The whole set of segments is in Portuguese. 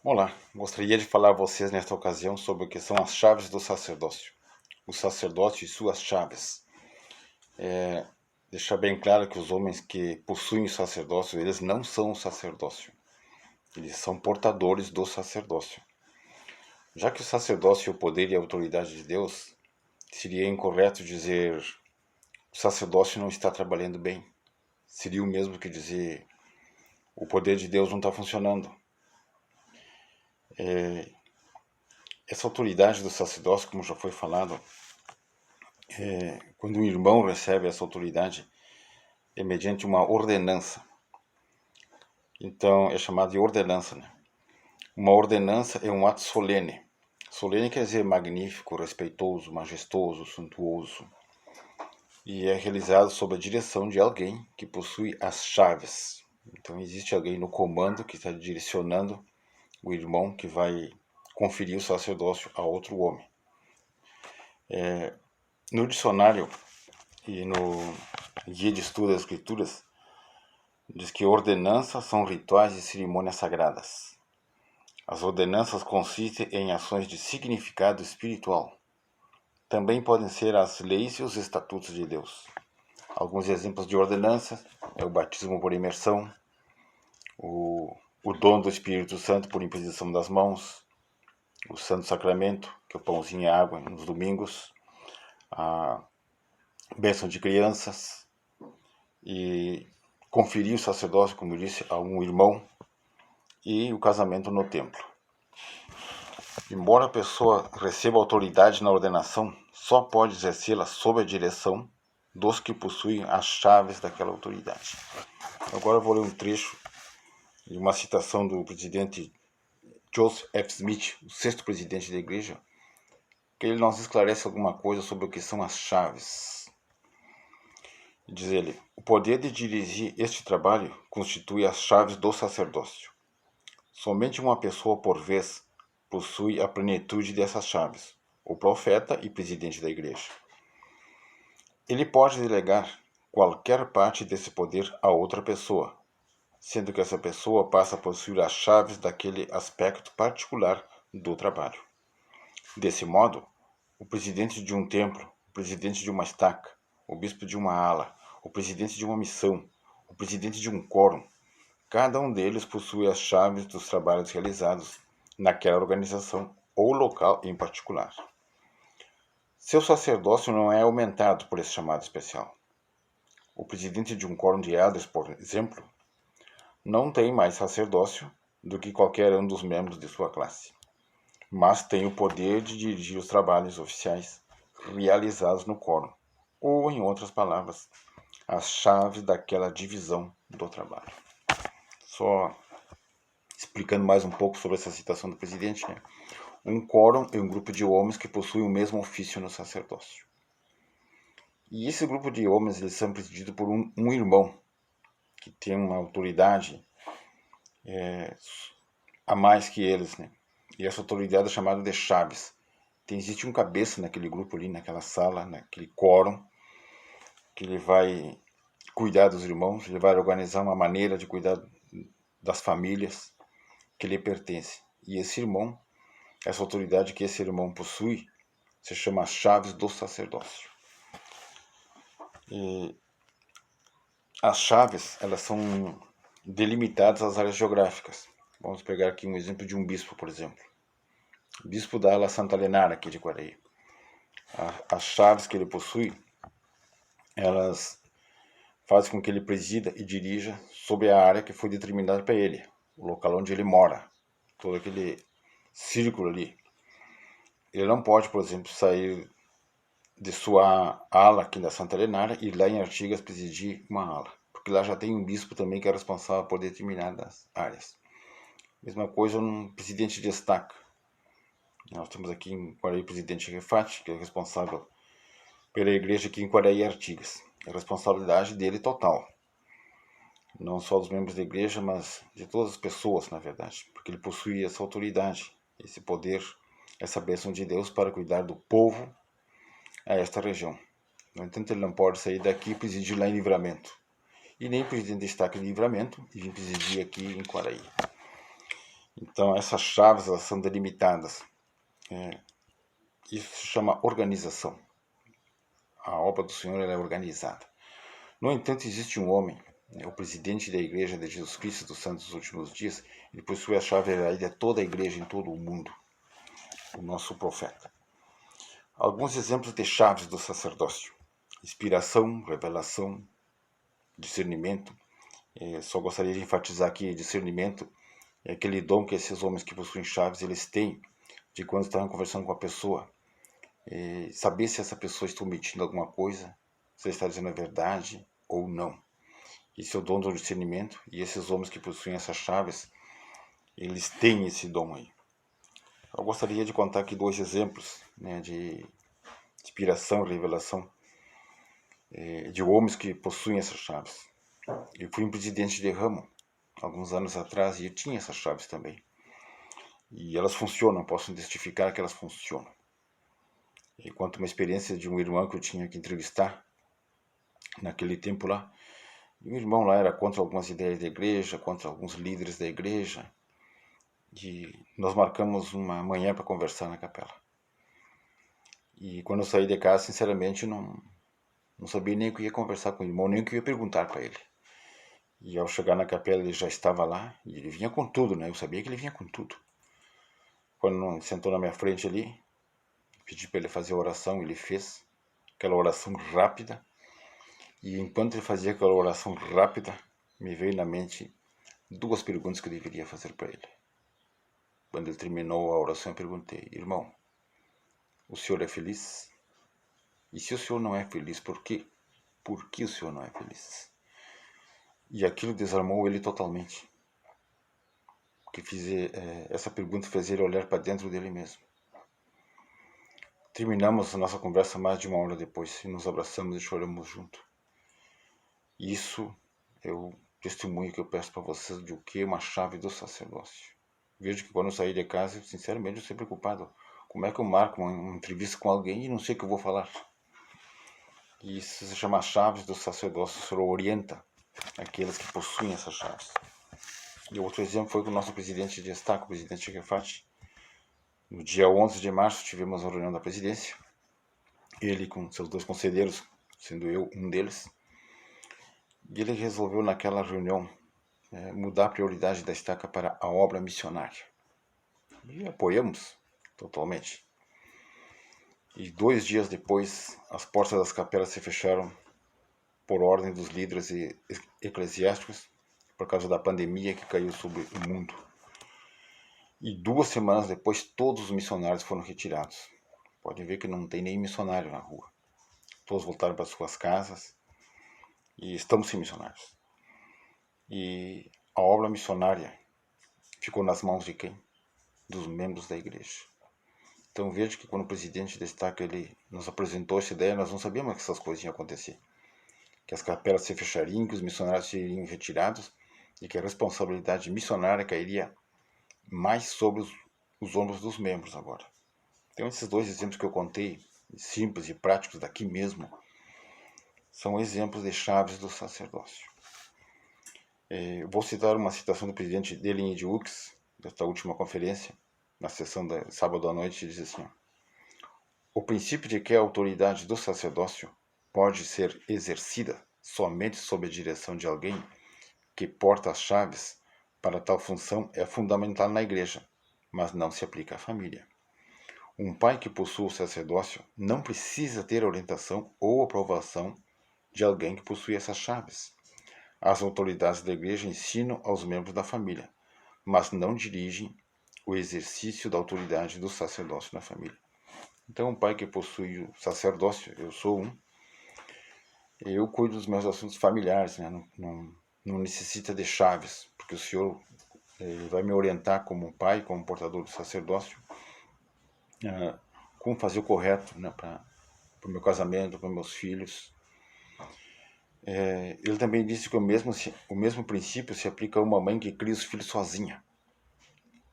Olá, gostaria de falar a vocês nesta ocasião sobre o que são as chaves do sacerdócio. O sacerdócio e suas chaves. Deixar bem claro que os homens que possuem o sacerdócio, eles não são o sacerdócio. Eles são portadores do sacerdócio. Já que o sacerdócio é o poder e a autoridade de Deus, seria incorreto dizer o sacerdócio não está trabalhando bem. Seria o mesmo que dizer o poder de Deus não está funcionando. Essa autoridade do sacerdócio, como já foi falado, quando um irmão recebe essa autoridade, é mediante uma ordenança. Então, é chamado de ordenança, né? Uma ordenança é um ato solene. Solene quer dizer magnífico, respeitoso, majestoso, suntuoso. E é realizado sob a direção de alguém que possui as chaves. Então, existe alguém no comando que está direcionando o irmão que vai conferir o sacerdócio a outro homem. No dicionário e no Guia de Estudo das Escrituras, diz que ordenanças são rituais e cerimônias sagradas. As ordenanças consistem em ações de significado espiritual. Também podem ser as leis e os estatutos de Deus. Alguns exemplos de ordenanças é o batismo por imersão, o dom do Espírito Santo por imposição das mãos, o Santo Sacramento, que é o pãozinho e água nos domingos, a bênção de crianças e conferir o sacerdócio, como eu disse, a um irmão, e o casamento no templo. Embora a pessoa receba autoridade na ordenação, só pode exercê-la sob a direção dos que possuem as chaves daquela autoridade. Agora eu vou ler um trecho de uma citação do presidente Joseph F. Smith, o sexto presidente da igreja, que ele nos esclarece alguma coisa sobre o que são as chaves. Diz ele: o poder de dirigir este trabalho constitui as chaves do sacerdócio. Somente uma pessoa por vez possui a plenitude dessas chaves, o profeta e presidente da igreja. Ele pode delegar qualquer parte desse poder a outra pessoa, sendo que essa pessoa passa a possuir as chaves daquele aspecto particular do trabalho. Desse modo, o presidente de um templo, o presidente de uma estaca, o bispo de uma ala, o presidente de uma missão, o presidente de um quórum, cada um deles possui as chaves dos trabalhos realizados naquela organização ou local em particular. Seu sacerdócio não é aumentado por esse chamado especial. O presidente de um quórum de elders, por exemplo, não tem mais sacerdócio do que qualquer um dos membros de sua classe, mas tem o poder de dirigir os trabalhos oficiais realizados no quórum, ou, em outras palavras, as chaves daquela divisão do trabalho. Só explicando mais um pouco sobre essa citação do presidente, né? Um quórum é um grupo de homens que possuem o mesmo ofício no sacerdócio. E esse grupo de homens, eles são presididos por um irmão, que tem uma autoridade a mais que eles, né? E essa autoridade é chamada de chaves. Existe um cabeça naquele grupo ali, naquela sala, naquele quórum, que ele vai cuidar dos irmãos, ele vai organizar uma maneira de cuidar das famílias que lhe pertencem. E esse irmão, essa autoridade que esse irmão possui, se chama as chaves do sacerdócio. E as chaves, elas são delimitadas às áreas geográficas. Vamos pegar aqui um exemplo de um bispo, por exemplo. O bispo da ala Santa Lenara, aqui de Quaraí. As chaves que ele possui, elas fazem com que ele presida e dirija sobre a área que foi determinada para ele, o local onde ele mora, todo aquele círculo ali. Ele não pode, por exemplo, sair de sua ala aqui da Santa Lenara e ir lá em Artigas presidir uma ala, porque lá já tem um bispo também que é responsável por determinadas áreas. Mesma coisa um presidente de estaca. Nós temos aqui em Quaraí o presidente Refate, que é responsável pela igreja aqui em Quaraí e Artigas. É a responsabilidade dele total. Não só dos membros da igreja, mas de todas as pessoas, na verdade, porque ele possui essa autoridade, esse poder, essa bênção de Deus para cuidar do povo a esta região. No entanto, ele não pode sair daqui e presidir lá em Livramento. E nem o presidente de estaca em Livramento e vir presidir aqui em Quaraí. Então essas chaves elas são delimitadas. Isso se chama organização. A obra do Senhor ela é organizada. No entanto, existe um homem, o presidente da Igreja de Jesus Cristo dos Santos dos Últimos Dias, ele possui a chave de toda a igreja em todo o mundo, o nosso profeta. Alguns exemplos de chaves do sacerdócio: inspiração, revelação, discernimento. Só gostaria de enfatizar aqui: discernimento é aquele dom que esses homens que possuem chaves eles têm de quando estão conversando com a pessoa, saber se essa pessoa está omitindo alguma coisa, se está dizendo a verdade ou não. Esse é o dom do discernimento, e esses homens que possuem essas chaves, eles têm esse dom aí. Eu gostaria de contar aqui 2 exemplos, né, de inspiração e revelação de homens que possuem essas chaves. Eu fui um presidente de ramo alguns anos atrás e eu tinha essas chaves também. E elas funcionam, posso testificar que elas funcionam. E quanto uma experiência de um irmão que eu tinha que entrevistar naquele tempo lá. E o irmão lá era contra algumas ideias da igreja, contra alguns líderes da igreja. E nós marcamos uma manhã para conversar na capela. E quando eu saí de casa, sinceramente, não sabia nem o que ia conversar com o irmão, nem o que ia perguntar para ele. E ao chegar na capela, ele já estava lá, e ele vinha com tudo, né? Eu sabia que ele vinha com tudo. Quando sentou na minha frente ali, pedi para ele fazer a oração, ele fez aquela oração rápida. E enquanto ele fazia aquela oração rápida, me veio na mente 2 perguntas que eu deveria fazer para ele. Quando ele terminou a oração, eu perguntei: irmão, o senhor é feliz? E se o senhor não é feliz, por quê? Por que o senhor não é feliz? E aquilo desarmou ele totalmente. Essa pergunta fez ele olhar para dentro dele mesmo. Terminamos a nossa conversa mais de 1 hora depois e nos abraçamos e choramos junto. Isso é o testemunho que eu peço para vocês de o que é uma chave do sacerdócio. Vejo que quando eu saí de casa, sinceramente, eu estou preocupado. Como é que eu marco uma entrevista com alguém e não sei o que eu vou falar? E isso se chama chaves do sacerdócio. O Senhor orienta aqueles que possuem essas chaves. E outro exemplo foi com o nosso presidente de Estado, o presidente Refat. No dia 11 de março tivemos a reunião da presidência. Ele com seus 2 conselheiros, sendo eu um deles. E ele resolveu naquela reunião mudar a prioridade da estaca para a obra missionária. E apoiamos totalmente. E 2 dias depois, as portas das capelas se fecharam por ordem dos líderes eclesiásticos por causa da pandemia que caiu sobre o mundo. E 2 semanas depois, todos os missionários foram retirados. Podem ver que não tem nem missionário na rua. Todos voltaram para suas casas e estamos sem missionários. E a obra missionária ficou nas mãos de quem? Dos membros da igreja. Então veja que quando o presidente destaca, ele nos apresentou essa ideia, nós não sabíamos que essas coisas iam acontecer. Que as capelas se fechariam, que os missionários seriam retirados e que a responsabilidade missionária cairia mais sobre os ombros dos membros agora. Então esses 2 exemplos que eu contei, simples e práticos daqui mesmo, são exemplos de chaves do sacerdócio. Vou citar uma citação do presidente Delen de Hux, desta última conferência, na sessão de sábado à noite, diz assim: o princípio de que a autoridade do sacerdócio pode ser exercida somente sob a direção de alguém que porta as chaves para tal função é fundamental na igreja, mas não se aplica à família. Um pai que possui o sacerdócio não precisa ter orientação ou aprovação de alguém que possui essas chaves. As autoridades da igreja ensinam aos membros da família, mas não dirigem o exercício da autoridade do sacerdócio na família. Então, um pai que possui o sacerdócio, eu sou um, eu cuido dos meus assuntos familiares, né? Não necessita de chaves, porque o Senhor vai me orientar como pai, como portador do sacerdócio, como fazer o correto, né, para o meu casamento, para meus filhos. Ele também disse que o mesmo princípio se aplica a uma mãe que cria os filhos sozinha.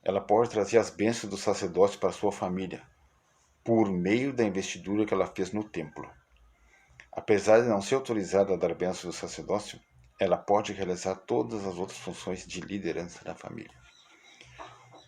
Ela pode trazer as bênçãos do sacerdócio para sua família, por meio da investidura que ela fez no templo. Apesar de não ser autorizada a dar bênçãos do sacerdócio, ela pode realizar todas as outras funções de liderança da família.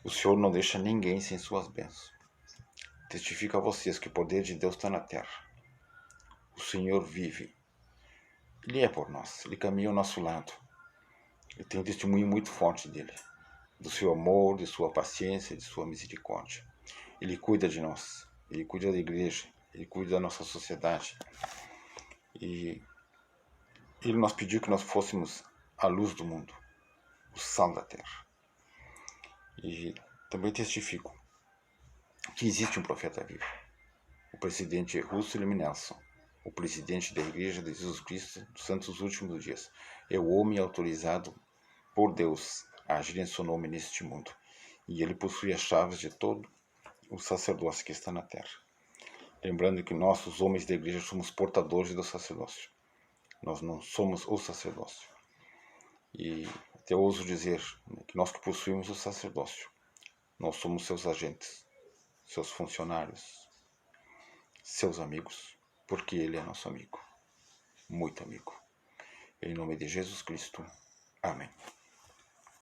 O Senhor não deixa ninguém sem suas bênçãos. Testifico a vocês que o poder de Deus está na terra. O Senhor vive. Ele é por nós. Ele caminha ao nosso lado. Eu tenho um testemunho muito forte dele. Do seu amor, de sua paciência, de sua misericórdia. Ele cuida de nós. Ele cuida da igreja. Ele cuida da nossa sociedade. E ele nos pediu que nós fôssemos a luz do mundo. O sal da terra. E também testifico que existe um profeta vivo. O presidente Russell M. Nelson. O presidente da Igreja de Jesus Cristo dos Santos Últimos Dias. É o homem autorizado por Deus a agir em seu nome neste mundo. E ele possui as chaves de todo o sacerdócio que está na terra. Lembrando que nós, os homens da igreja, somos portadores do sacerdócio. Nós não somos o sacerdócio. E até ouso dizer que nós que possuímos o sacerdócio, nós somos seus agentes, seus funcionários, seus amigos, porque ele é nosso amigo, muito amigo. Em nome de Jesus Cristo. Amém.